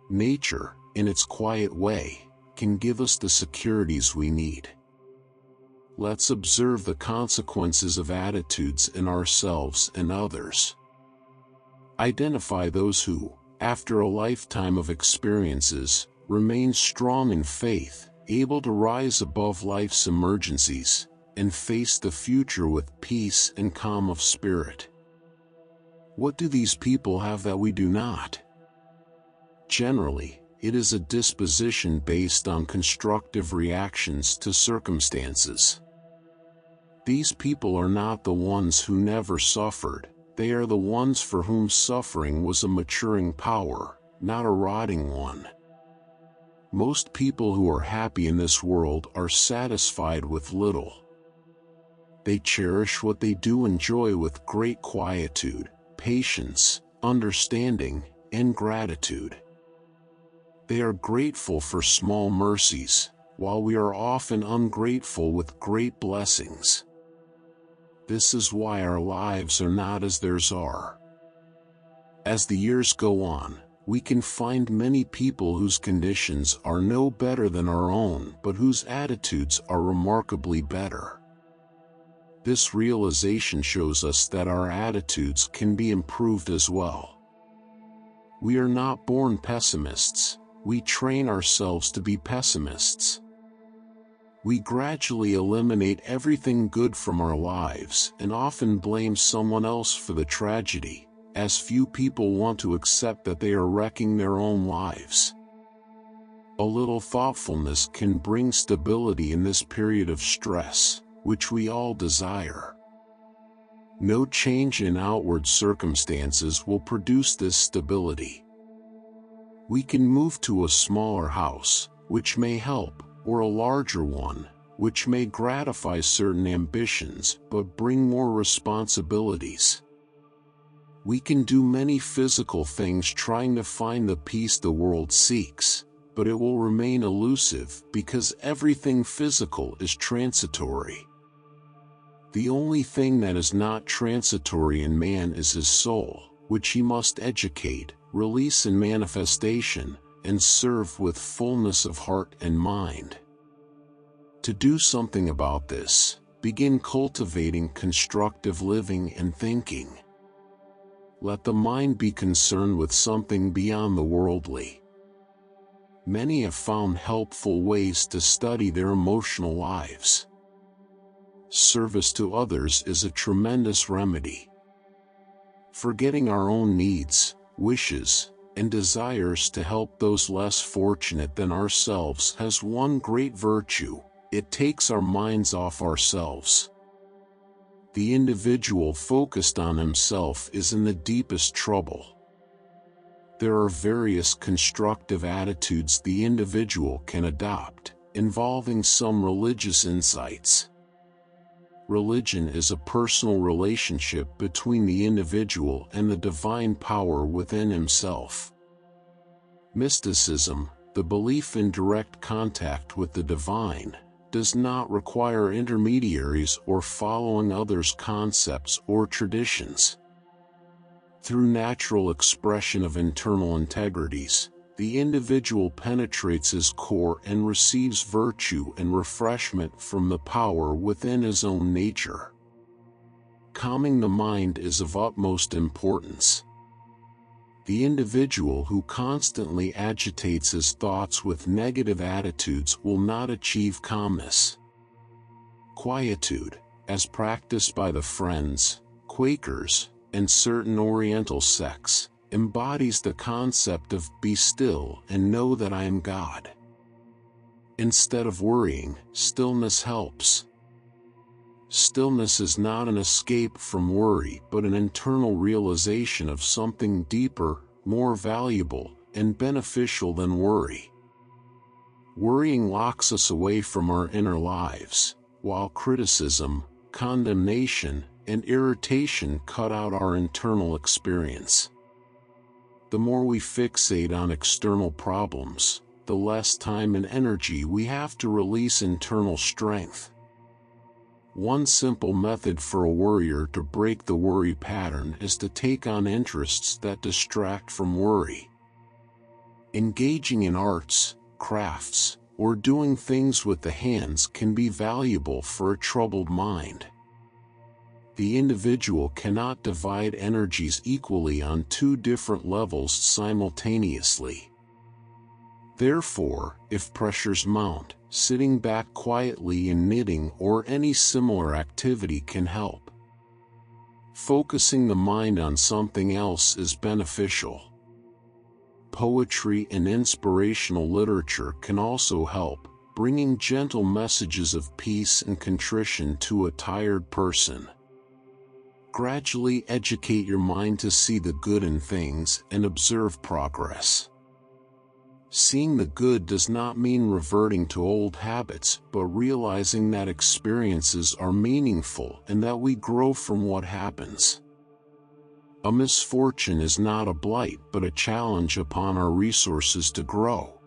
Nature, in its quiet way, can give us the securities we need. Let's observe the consequences of attitudes in ourselves and others. Identify those who, after a lifetime of experiences, remain strong in faith, able to rise above life's emergencies, and face the future with peace and calm of spirit. What do these people have that we do not? Generally, it is a disposition based on constructive reactions to circumstances. These people are not the ones who never suffered, they are the ones for whom suffering was a maturing power, not a rotting one. Most people who are happy in this world are satisfied with little. They cherish what they do enjoy with great quietude, patience, understanding, and gratitude. They are grateful for small mercies, while we are often ungrateful with great blessings. This is why our lives are not as theirs are. As the years go on, we can find many people whose conditions are no better than our own, but whose attitudes are remarkably better. This realization shows us that our attitudes can be improved as well. We are not born pessimists. We train ourselves to be pessimists. We gradually eliminate everything good from our lives and often blame someone else for the tragedy, as few people want to accept that they are wrecking their own lives. A little thoughtfulness can bring stability in this period of stress, which we all desire. No change in outward circumstances will produce this stability. We can move to a smaller house, which may help, or a larger one, which may gratify certain ambitions but bring more responsibilities. We can do many physical things trying to find the peace the world seeks, but it will remain elusive because everything physical is transitory. The only thing that is not transitory in man is his soul, which he must educate, release in manifestation, and serve with fullness of heart and mind. To do something about this, begin cultivating constructive living and thinking. Let the mind be concerned with something beyond the worldly. Many have found helpful ways to study their emotional lives. Service to others is a tremendous remedy. Forgetting our own needs, wishes, and desires to help those less fortunate than ourselves has one great virtue: it takes our minds off ourselves. The individual focused on himself is in the deepest trouble. There are various constructive attitudes the individual can adopt, involving some religious insights. Religion is a personal relationship between the individual and the divine power within himself. Mysticism, the belief in direct contact with the divine, does not require intermediaries or following others' concepts or traditions. Through natural expression of internal integrities, the individual penetrates his core and receives virtue and refreshment from the power within his own nature. Calming the mind is of utmost importance. The individual who constantly agitates his thoughts with negative attitudes will not achieve calmness. Quietude, as practiced by the Friends, Quakers, and certain Oriental sects, embodies the concept of "be still and know that I am God." Instead of worrying, stillness helps. Stillness is not an escape from worry but an internal realization of something deeper, more valuable, and beneficial than worry. Worrying locks us away from our inner lives, while criticism, condemnation, and irritation cut out our internal experience. The more we fixate on external problems, the less time and energy we have to release internal strength. One simple method for a worrier to break the worry pattern is to take on interests that distract from worry. Engaging in arts, crafts, or doing things with the hands can be valuable for a troubled mind. The individual cannot divide energies equally on two different levels simultaneously. Therefore, if pressures mount, sitting back quietly in knitting or any similar activity can help. Focusing the mind on something else is beneficial. Poetry and inspirational literature can also help, bringing gentle messages of peace and contrition to a tired person. Gradually educate your mind to see the good in things and observe progress. Seeing the good does not mean reverting to old habits, but realizing that experiences are meaningful and that we grow from what happens. A misfortune is not a blight but a challenge upon our resources to grow.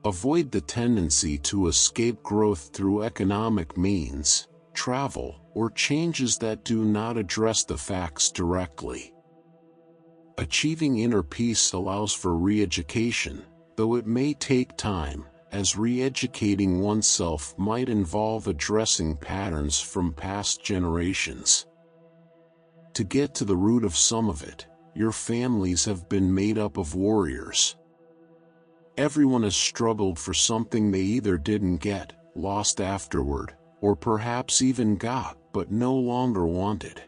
Avoid the tendency to escape growth through economic means, travel, or changes that do not address the facts directly. Achieving inner peace allows for re-education, though it may take time, as re-educating oneself might involve addressing patterns from past generations. To get to the root of some of it, your families have been made up of warriors. Everyone has struggled for something they either didn't get, lost afterward, or perhaps even got, but no longer wanted.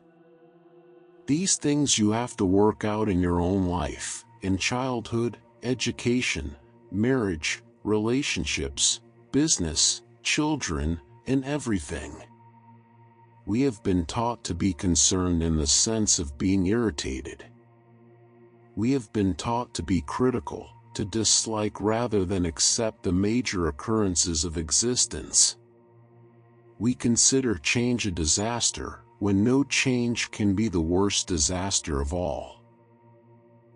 These things you have to work out in your own life, in childhood, education, marriage, relationships, business, children, and everything. We have been taught to be concerned in the sense of being irritated. We have been taught to be critical, to dislike rather than accept the major occurrences of existence. We consider change a disaster, when no change can be the worst disaster of all.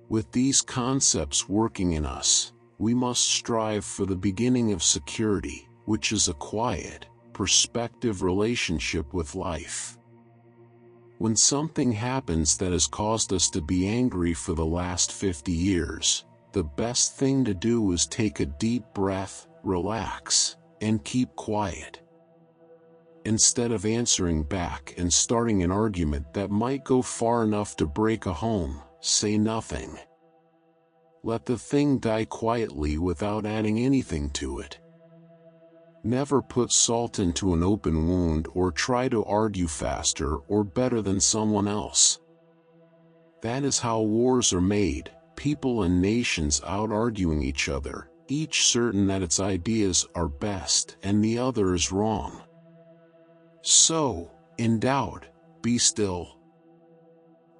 With these concepts working in us, we must strive for the beginning of security, which is a quiet, perspective relationship with life. When something happens that has caused us to be angry for the last 50 years, the best thing to do is take a deep breath, relax, and keep quiet. Instead of answering back and starting an argument that might go far enough to break a home, say nothing. Let the thing die quietly without adding anything to it. Never put salt into an open wound or try to argue faster or better than someone else. That is how wars are made, people and nations out-arguing each other, each certain that its ideas are best and the other is wrong. So, in doubt, be still.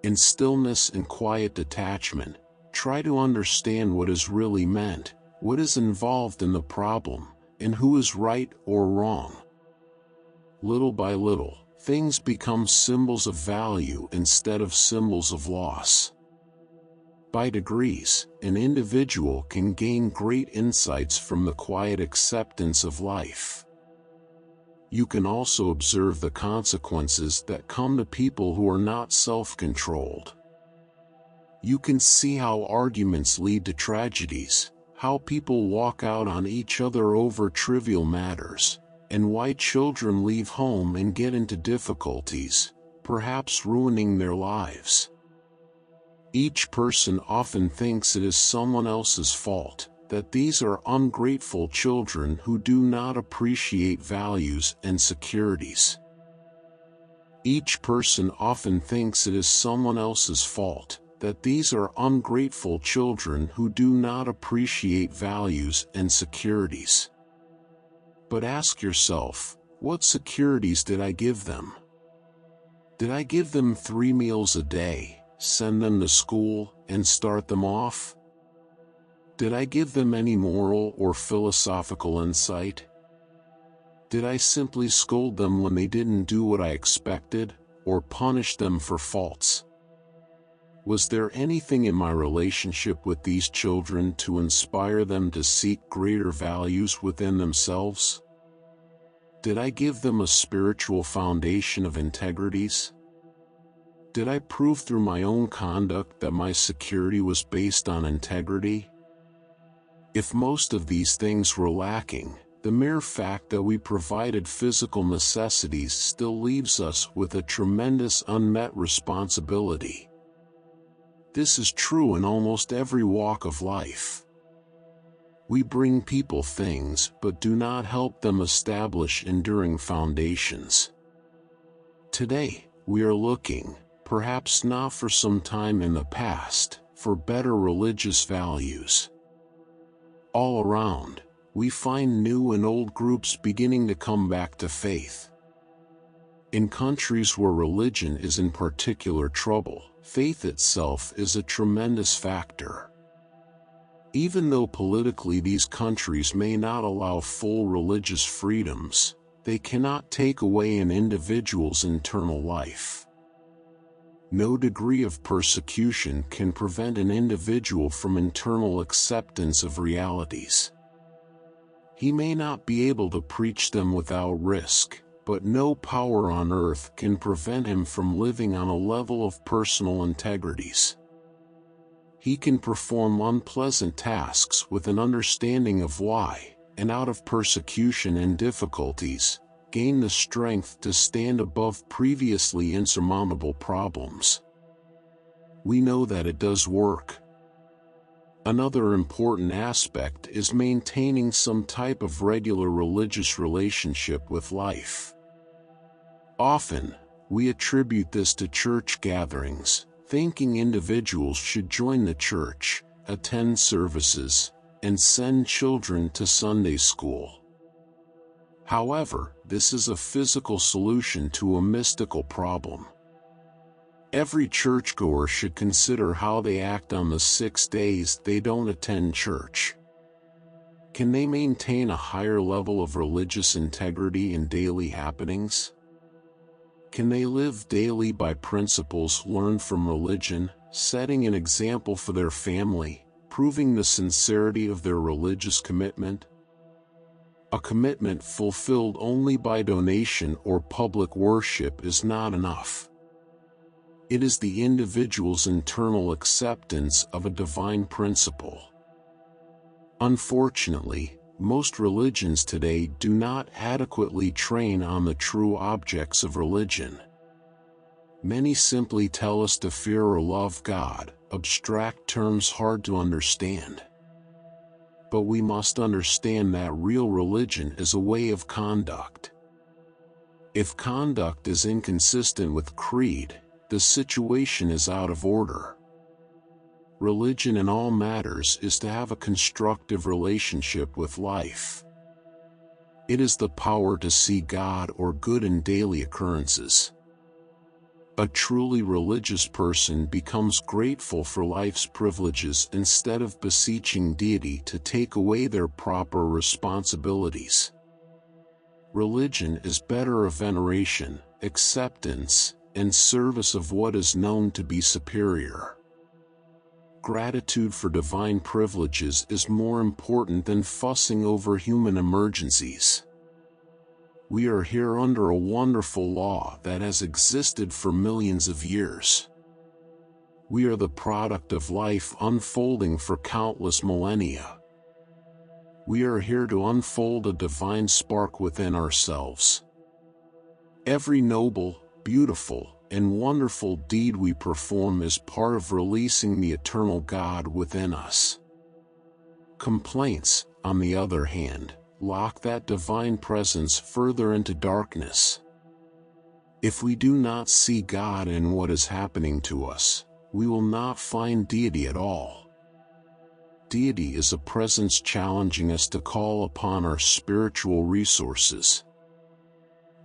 In stillness and quiet detachment, try to understand what is really meant, what is involved in the problem, and who is right or wrong. Little by little, things become symbols of value instead of symbols of loss. By degrees, an individual can gain great insights from the quiet acceptance of life. You can also observe the consequences that come to people who are not self-controlled. You can see how arguments lead to tragedies, how people walk out on each other over trivial matters, and why children leave home and get into difficulties, perhaps ruining their lives. Each person often thinks it is someone else's fault, that these are ungrateful children who do not appreciate values and securities. Each person often thinks it is someone else's fault, that these are ungrateful children who do not appreciate values and securities. But ask yourself, what securities did I give them? Did I give them 3 meals a day, send them to school, and start them off? Did I give them any moral or philosophical insight? Did I simply scold them when they didn't do what I expected, or punish them for faults? Was there anything in my relationship with these children to inspire them to seek greater values within themselves? Did I give them a spiritual foundation of integrities? Did I prove through my own conduct that my security was based on integrity? If most of these things were lacking, the mere fact that we provided physical necessities still leaves us with a tremendous unmet responsibility. This is true in almost every walk of life. We bring people things but do not help them establish enduring foundations. Today, we are looking, perhaps not for some time in the past, for better religious values. All around, we find new and old groups beginning to come back to faith. In countries where religion is in particular trouble, faith itself is a tremendous factor. Even though politically these countries may not allow full religious freedoms, they cannot take away an individual's internal life. No degree of persecution can prevent an individual from internal acceptance of realities. He may not be able to preach them without risk, but no power on earth can prevent him from living on a level of personal integrities. He can perform unpleasant tasks with an understanding of why, and out of persecution and difficulties, gain the strength to stand above previously insurmountable problems. We know that it does work. Another important aspect is maintaining some type of regular religious relationship with life. Often, we attribute this to church gatherings, thinking individuals should join the church, attend services, and send children to Sunday school. However, this is a physical solution to a mystical problem. Every churchgoer should consider how they act on the 6 days they don't attend church. Can they maintain a higher level of religious integrity in daily happenings? Can they live daily by principles learned from religion, setting an example for their family, proving the sincerity of their religious commitment? A commitment fulfilled only by donation or public worship is not enough. It is the individual's internal acceptance of a divine principle. Unfortunately, most religions today do not adequately train on the true objects of religion. Many simply tell us to fear or love God, abstract terms hard to understand. But we must understand that real religion is a way of conduct. If conduct is inconsistent with creed, the situation is out of order. Religion in all matters is to have a constructive relationship with life. It is the power to see God or good in daily occurrences. A truly religious person becomes grateful for life's privileges instead of beseeching deity to take away their proper responsibilities. Religion is better a veneration, acceptance, and service of what is known to be superior. Gratitude for divine privileges is more important than fussing over human emergencies. We are here under a wonderful law that has existed for millions of years. We are the product of life unfolding for countless millennia. We are here to unfold a divine spark within ourselves. Every noble, beautiful, and wonderful deed we perform is part of releasing the eternal God within us. Complaints, on the other hand, lock that divine presence further into darkness. If we do not see God in what is happening to us, we will not find deity at all. Deity is a presence challenging us to call upon our spiritual resources.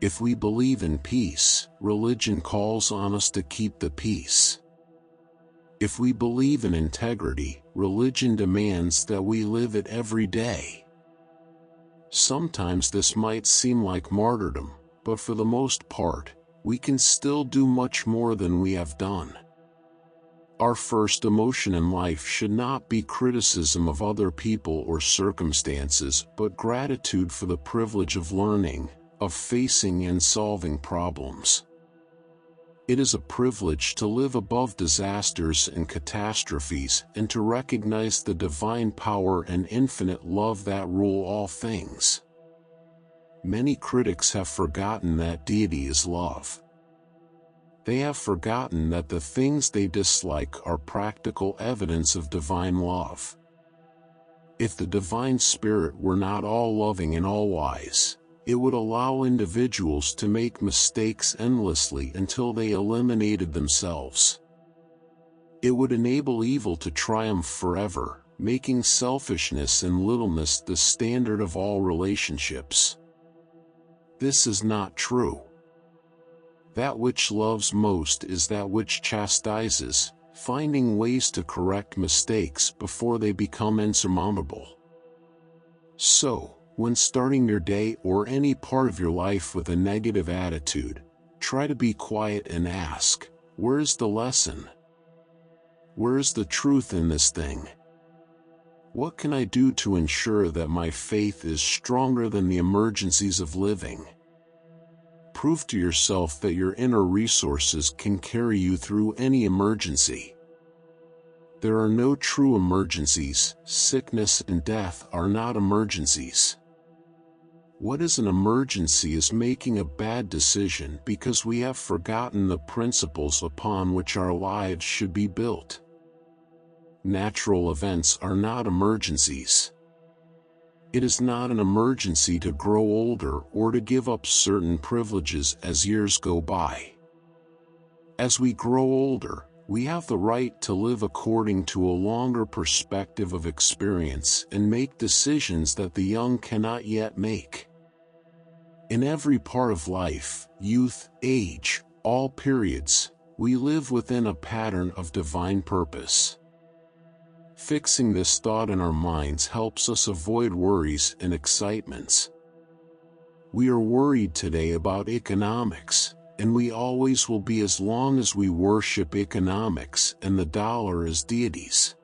If we believe in peace, religion calls on us to keep the peace. If we believe in integrity, religion demands that we live it every day. Sometimes this might seem like martyrdom, but for the most part, we can still do much more than we have done. Our first emotion in life should not be criticism of other people or circumstances, but gratitude for the privilege of learning, of facing and solving problems. It is a privilege to live above disasters and catastrophes and to recognize the divine power and infinite love that rule all things. Many critics have forgotten that deity is love. They have forgotten that the things they dislike are practical evidence of divine love. If the divine spirit were not all-loving and all-wise, It would allow individuals to make mistakes endlessly until they eliminated themselves. It would enable evil to triumph forever, making selfishness and littleness the standard of all relationships. This is not true. That which loves most is that which chastises, finding ways to correct mistakes before they become insurmountable. So, when starting your day or any part of your life with a negative attitude, try to be quiet and ask, where's the lesson? Where's the truth in this thing? What can I do to ensure that my faith is stronger than the emergencies of living? Prove to yourself that your inner resources can carry you through any emergency. There are no true emergencies. Sickness and death are not emergencies. What is an emergency is making a bad decision because we have forgotten the principles upon which our lives should be built. Natural events are not emergencies. It is not an emergency to grow older or to give up certain privileges as years go by. As we grow older, we have the right to live according to a longer perspective of experience and make decisions that the young cannot yet make. In every part of life, youth, age, all periods, we live within a pattern of divine purpose. Fixing this thought in our minds helps us avoid worries and excitements. We are worried today about economics, and we always will be as long as we worship economics and the dollar as deities.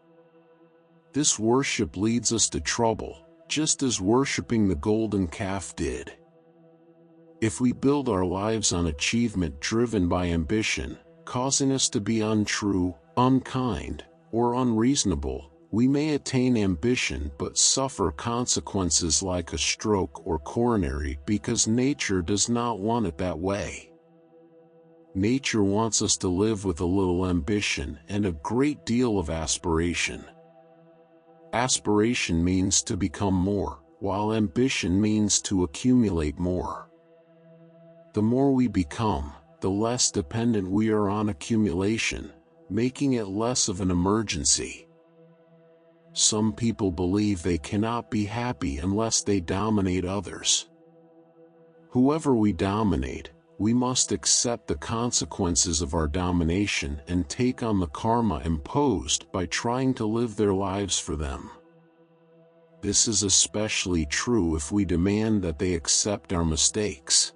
This worship leads us to trouble, just as worshiping the golden calf did. If we build our lives on achievement driven by ambition, causing us to be untrue, unkind, or unreasonable, we may attain ambition but suffer consequences like a stroke or coronary because nature does not want it that way. Nature wants us to live with a little ambition and a great deal of aspiration. Aspiration means to become more, while ambition means to accumulate more. The more we become, the less dependent we are on accumulation, making it less of an emergency. Some people believe they cannot be happy unless they dominate others. Whoever we dominate, we must accept the consequences of our domination and take on the karma imposed by trying to live their lives for them. This is especially true if we demand that they accept our mistakes.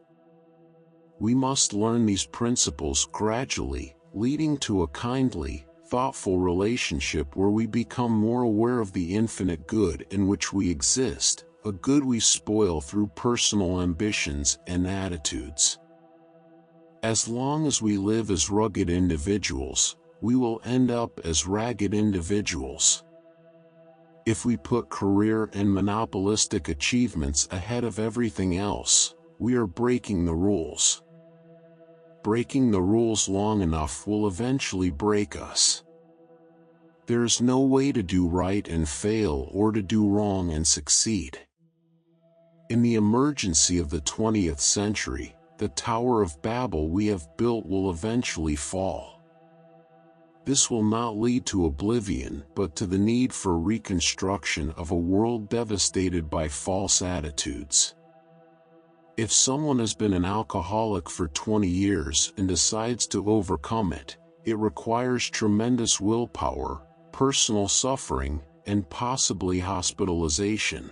We must learn these principles gradually, leading to a kindly, thoughtful relationship where we become more aware of the infinite good in which we exist, a good we spoil through personal ambitions and attitudes. As long as we live as rugged individuals, we will end up as ragged individuals. If we put career and monopolistic achievements ahead of everything else, we are breaking the rules. Breaking the rules long enough will eventually break us. There is no way to do right and fail or to do wrong and succeed. In the emergency of the 20th century, the Tower of Babel we have built will eventually fall. This will not lead to oblivion but to the need for reconstruction of a world devastated by false attitudes. If someone has been an alcoholic for 20 years and decides to overcome it, it requires tremendous willpower, personal suffering, and possibly hospitalization.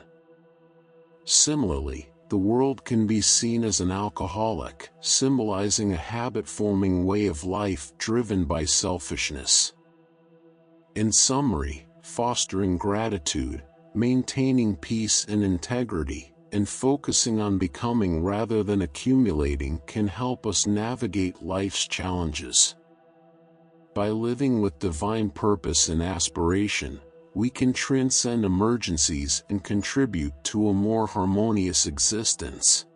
Similarly, the world can be seen as an alcoholic, symbolizing a habit-forming way of life driven by selfishness. In summary, fostering gratitude, maintaining peace and integrity, and focusing on becoming rather than accumulating can help us navigate life's challenges. By living with divine purpose and aspiration, we can transcend emergencies and contribute to a more harmonious existence.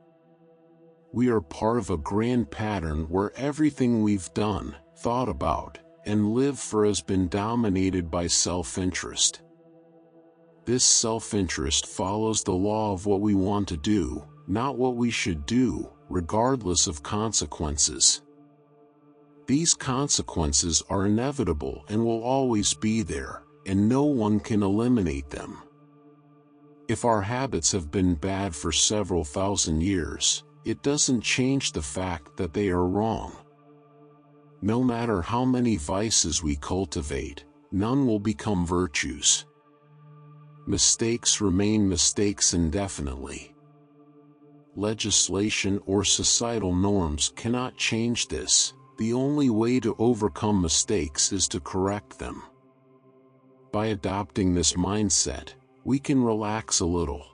We are part of a grand pattern where everything we've done, thought about, and lived for has been dominated by self-interest. This self-interest follows the law of what we want to do, not what we should do, regardless of consequences. These consequences are inevitable and will always be there, and no one can eliminate them. If our habits have been bad for several thousand years, it doesn't change the fact that they are wrong. No matter how many vices we cultivate, none will become virtues. Mistakes remain mistakes indefinitely. Legislation or societal norms cannot change this. The only way to overcome mistakes is to correct them. By adopting this mindset, we can relax a little.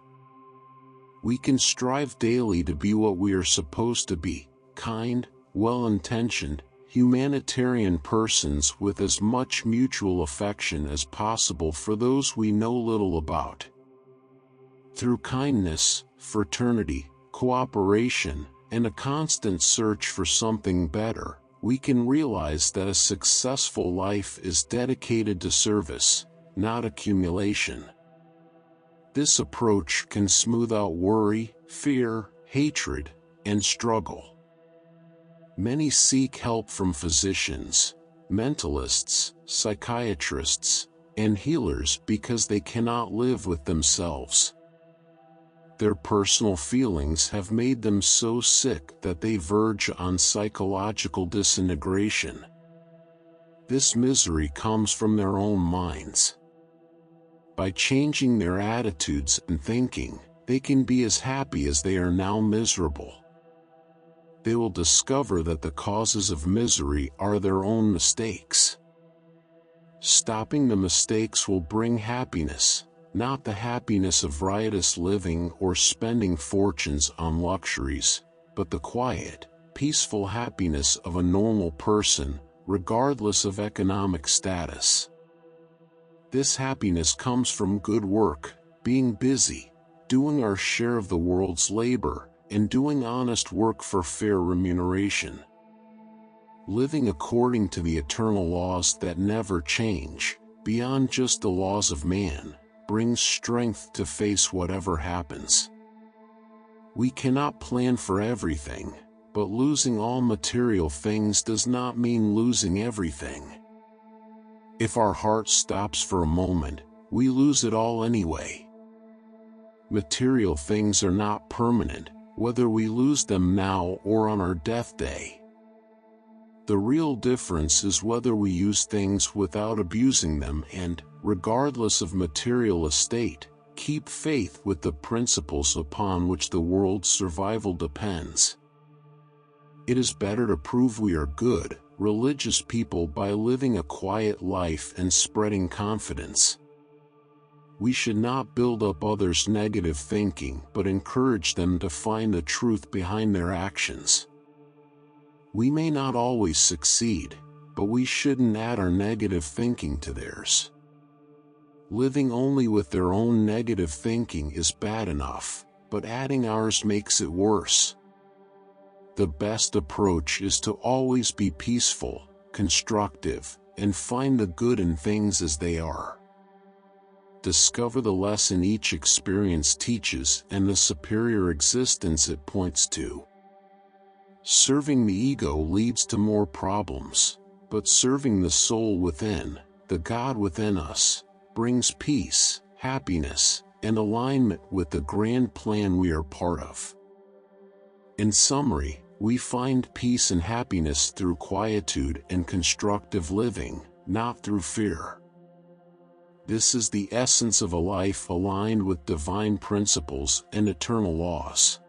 We can strive daily to be what we are supposed to be, kind, well-intentioned, humanitarian persons with as much mutual affection as possible for those we know little about. Through kindness, fraternity, cooperation, and a constant search for something better, we can realize that a successful life is dedicated to service, not accumulation. This approach can smooth out worry, fear, hatred, and struggle. Many seek help from physicians, mentalists, psychiatrists, and healers because they cannot live with themselves. Their personal feelings have made them so sick that they verge on psychological disintegration. This misery comes from their own minds. By changing their attitudes and thinking, they can be as happy as they are now miserable. They will discover that the causes of misery are their own mistakes. Stopping the mistakes will bring happiness, not the happiness of riotous living or spending fortunes on luxuries, but the quiet, peaceful happiness of a normal person, regardless of economic status. This happiness comes from good work, being busy, doing our share of the world's labor, and doing honest work for fair remuneration. Living according to the eternal laws that never change, beyond just the laws of man, brings strength to face whatever happens. We cannot plan for everything, but losing all material things does not mean losing everything. If our heart stops for a moment, we lose it all anyway. Material things are not permanent, whether we lose them now or on our death day. The real difference is whether we use things without abusing them and, regardless of material estate, keep faith with the principles upon which the world's survival depends. It is better to prove we are good, religious people by living a quiet life and spreading confidence. We should not build up others' negative thinking but encourage them to find the truth behind their actions. We may not always succeed, but we shouldn't add our negative thinking to theirs. Living only with their own negative thinking is bad enough, but adding ours makes it worse. The best approach is to always be peaceful, constructive, and find the good in things as they are. Discover the lesson each experience teaches and the superior existence it points to. Serving the ego leads to more problems, but serving the soul within, the God within us, brings peace, happiness, and alignment with the grand plan we are part of. In summary, we find peace and happiness through quietude and constructive living, not through fear. This is the essence of a life aligned with divine principles and eternal laws.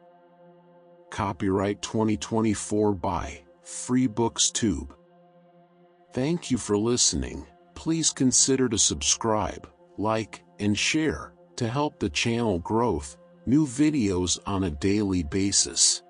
Copyright 2024 by Free Books Tube. Thank you for listening. Please consider to subscribe, like, and share to help the channel growth, new videos on a daily basis.